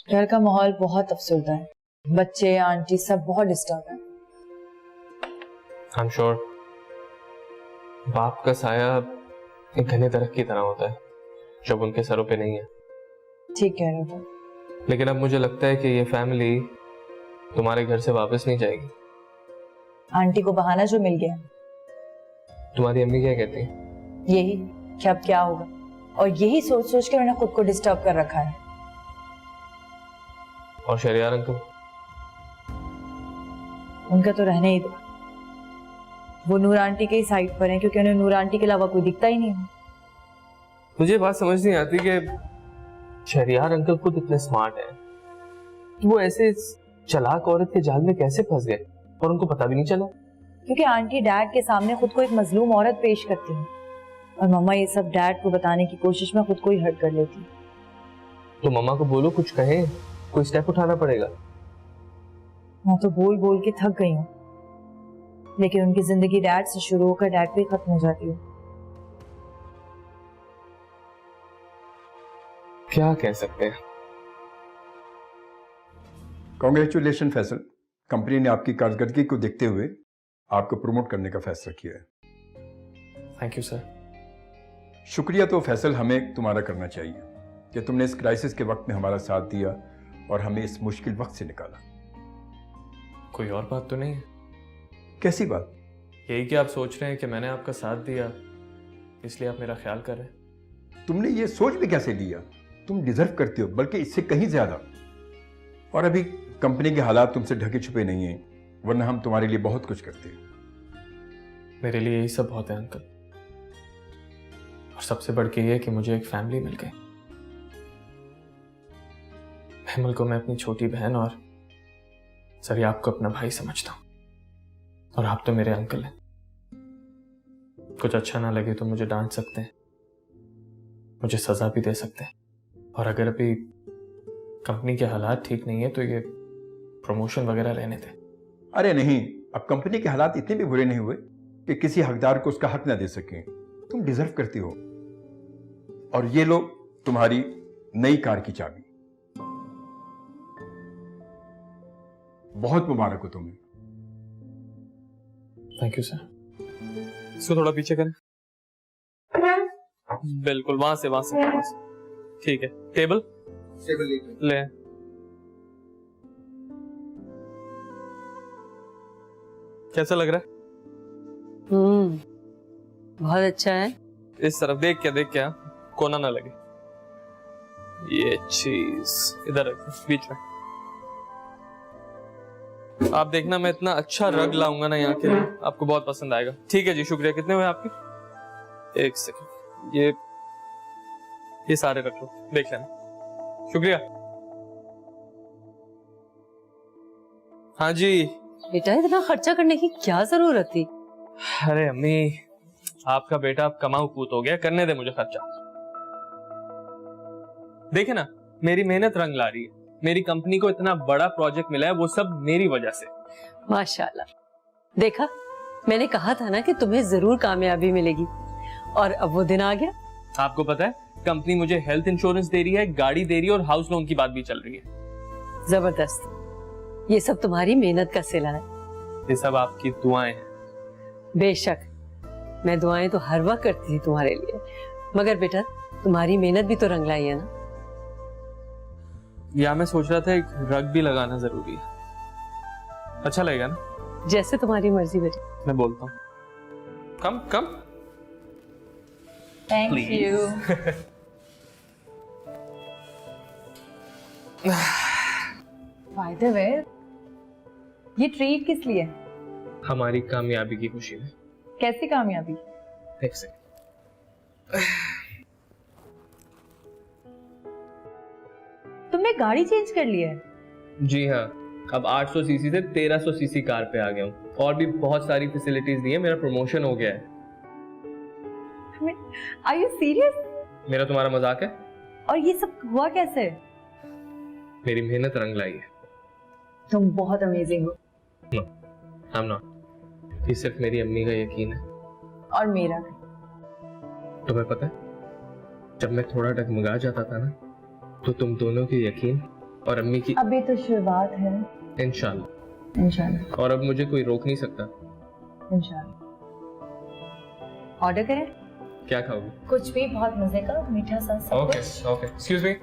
घर का माहौल बहुत अफसरदा है, बच्चे आंटी सब बहुत डिस्टर्ब है। I'm sure बाप का साया एक घने दरख्त की तरह होता है जब उनके सरों पे नहीं है। ठीक कह रहे हो, लेकिन अब मुझे लगता है कि ये फैमिली तुम्हारे घर से वापस नहीं जाएगी। आंटी को बहाना जो मिल गया। तुम्हारी अम्मी क्या कहती है? यही कि अब क्या होगा, और यही सोच सोच के उन्होंने खुद को डिस्टर्ब कर रखा है। और शहरियार अंकल? उनका तो रहने ही दो, वो नूर आंटी के ही साइड पर हैं क्योंकि उन्हें नूर आंटी के अलावा कोई दिखता ही नहीं है। मुझे बात समझ नहीं आती कि शहरियार अंकल खुद इतने स्मार्ट हैं, वो ऐसे चालाक औरत के जाल में कैसे फंस गए और उनको पता भी नहीं चला? क्योंकि आंटी डैड के सामने खुद को एक मजलूम औरत पेश करती है और मम्मा ये सब डैड को बताने की कोशिश में खुद को ही हर्ट कर लेती। तो मम्मा को बोलो, कुछ कहें, कोई स्टेप उठाना पड़ेगा। मैं तो बोल बोल के थक गई हूँ, लेकिन उनकी जिंदगी डैड से शुरू होकर डैड पे खत्म हो जाती है। क्या कह सकते हैं? कांग्रेचुलेशन फैसल, कंपनी ने आपकी कारकर्दगी को देखते हुए आपको प्रमोट करने का फैसला किया है। Thank you sir. शुक्रिया तो फैसल हमें तुम्हारा करना चाहिए कि तुमने इस क्राइसिस के वक्त में हमारा साथ दिया और हमें इस मुश्किल वक्त से निकाला। कोई और बात तो नहीं है? कैसी बात? यही कि आप सोच रहे हैं कि मैंने आपका साथ दिया इसलिए आप मेरा ख्याल कर रहे हैं। तुमने ये सोच भी कैसे लिया? तुम डिजर्व करते हो, बल्कि इससे कहीं ज्यादा। और अभी कंपनी के हालात तुमसे ढके छुपे नहीं हैं, वरना हम तुम्हारे लिए बहुत कुछ करते हैं। मेरे लिए यही सब बहुत है अंकल, और सबसे बढ़ के ये कि मुझे एक फैमिली मिल गई। हेमल को मैं अपनी छोटी बहन और सरिया आपको अपना भाई समझता हूं, और आप तो मेरे अंकल हैं। कुछ अच्छा ना लगे तो मुझे डांट सकते हैं, मुझे सजा भी दे सकते हैं, और अगर अभी कंपनी के हालात ठीक नहीं है तो ये प्रमोशन वगैरह रहने दें। अरे नहीं, अब कंपनी के हालात इतने भी बुरे नहीं हुए कि किसी हकदार को उसका हक ना दे सकें। तुम डिजर्व करती हो। और ये लो तुम्हारी नई कार की चाबी। बहुत मुबारक हो तुम्हें। Thank you sir. इसको थोड़ा पीछे करें। बिल्कुल, वहां से वहां से। ठीक है, टेबल ले। कैसा लग रहा है? बहुत अच्छा है। इस तरफ देख क्या कोना ना लगे। ये चीज इधर रख, बीच में। आप देखना, मैं इतना अच्छा रग लाऊंगा ना यहाँ के लिए, आपको बहुत पसंद आएगा। ठीक है जी, शुक्रिया। कितने हुए आपके? एक सेकंड, ये सारे रख लो, देख लेना। शुक्रिया। हाँ जी। बेटा इतना खर्चा करने की क्या जरूरत थी? अरे अम्मी, आपका बेटा अब कमाऊ पूत हो गया, करने दे मुझे खर्चा। देखे ना, मेरी मेहनत रंग ला रही है। मेरी कंपनी को इतना बड़ा प्रोजेक्ट मिला है, वो सब मेरी वजह से। माशाल्लाह। देखा, मैंने कहा था ना कि तुम्हें जरूर कामयाबी मिलेगी, और अब वो दिन आ गया। आपको पता है, कंपनी मुझे हेल्थ इंश्योरेंस दे रही है, गाड़ी दे रही है, और हाउस लोन की बात भी चल रही है। जबरदस्त। ये सब तुम्हारी मेहनत का सिला है। ये सब आपकी दुआएं हैं। बेशक, मैं दुआएं तो हर वक्त करती थी तुम्हारे लिए, मगर बेटा तुम्हारी मेहनत भी तो रंग लाई है ना। या मैं सोच रहा था एक रग भी लगाना जरूरी है। अच्छा लगेगा ना? जैसे तुम्हारी मर्जी बेटा। मैं बोलता हूँ। Come. Thank you. By the way, ये ट्रीट किस लिए? हमारी कामयाबी की खुशी में। कैसी कामयाबी? एक सेकंड। तुमने गाड़ी चेंज कर ली है? जी हाँ, अब 800 सीसी से 1300 सीसी कार पे आ गया हूँ, और भी बहुत सारी फैसिलिटीज दी है। मेरा प्रमोशन हो गया है। Are you serious? मेरा तुम्हारा मजाक है? और ये सब हुआ कैसे? मेरी मेहनत रंग लाई है। तुम बहुत अमेजिंग हो। No, I'm not. ये सिर्फ मेरी अम्मी का यकीन है। और मेरा भी। तुम्हें पता है, जब मैं थोड़ा डगमगा जाता था ना, तो तुम दोनों के यकीन और अम्मी की। अभी तो शुरुआत है। इंशाल्लाह। इंशाल्लाह। और अब मुझे कोई रोक नहीं सकता। इंशाल्लाह। ऑर्डर करें? क्या खाओगी? कुछ भी, बहुत मजे का मीठा सा सब ओके कुछ। Okay, excuse me.